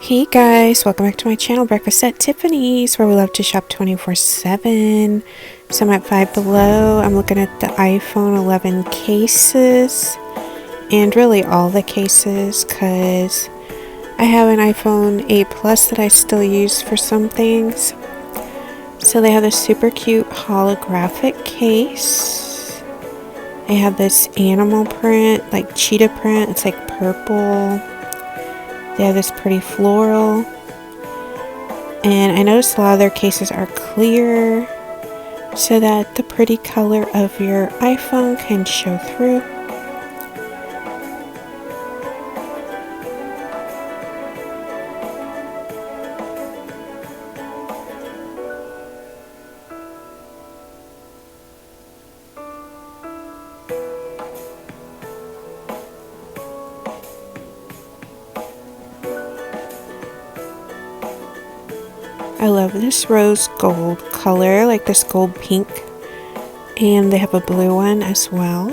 Hey guys, welcome back to my channel, Breakfast at Tiffany's, where we love to shop 24/7. So I'm at Five Below. I'm looking at the iPhone 11 cases, and really all the cases, because I have an iPhone 8 Plus that I still use for some things. So they have this super cute holographic case. They have this animal print, like cheetah print. It's like purple. They have this pretty floral. And I noticed a lot of their cases are clear so that the pretty color of your iPhone can show through. I love this rose gold color, like this gold pink. And they have a blue one as well.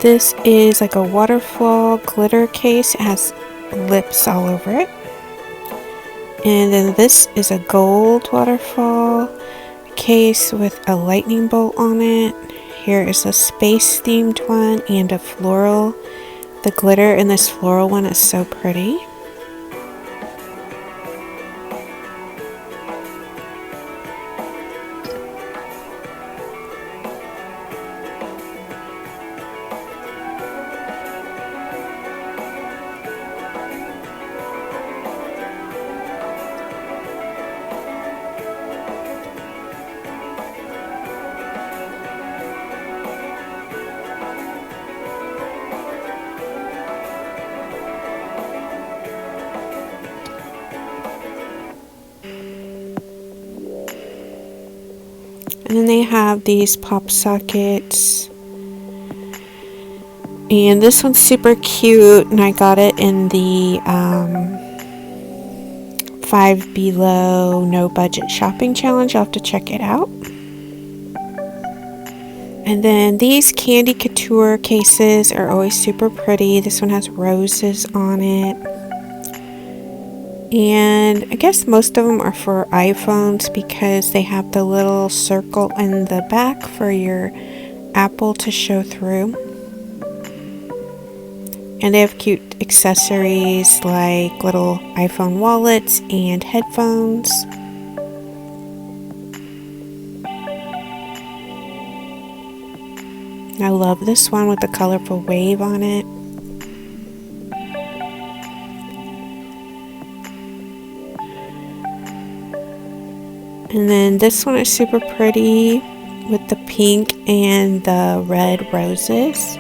This is like a waterfall glitter case. It has lips all over it. And then this is a gold waterfall case with a lightning bolt on it. Here is a space themed one and a floral. The glitter in this floral one is so pretty. And then they have these pop sockets. And this one's super cute, and I got it in the Five Below No Budget Shopping Challenge. You'll have to check it out. And then these Candy Couture cases are always super pretty. This one has roses on it. And I guess most of them are for iPhones because they have the little circle in the back for your Apple to show through. And they have cute accessories like little iPhone wallets and headphones. I love this one with the colorful wave on it. And then this one is super pretty with the pink and the red roses.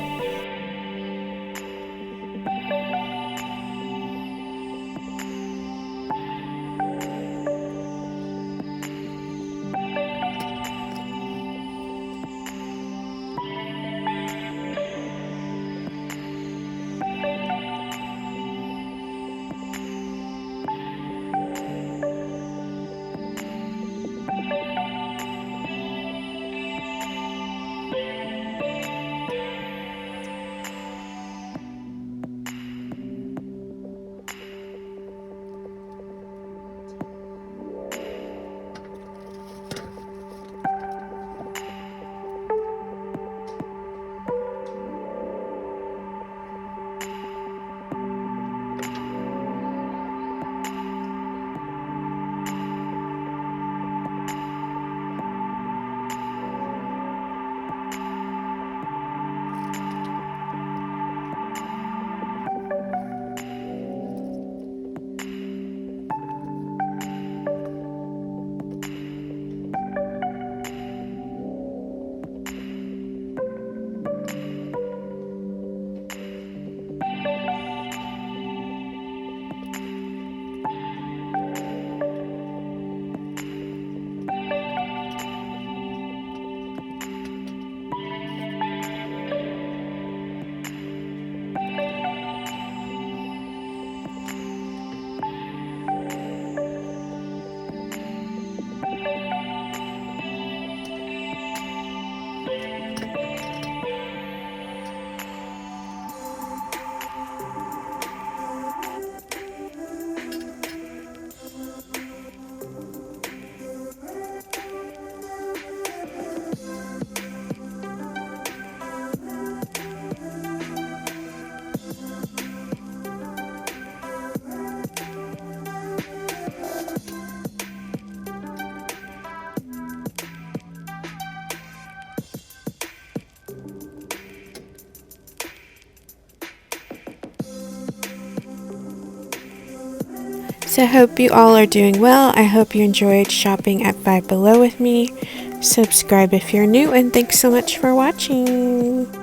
So I hope you all are doing well. I hope you enjoyed shopping at Five Below with me. Subscribe if you're new, and thanks so much for watching.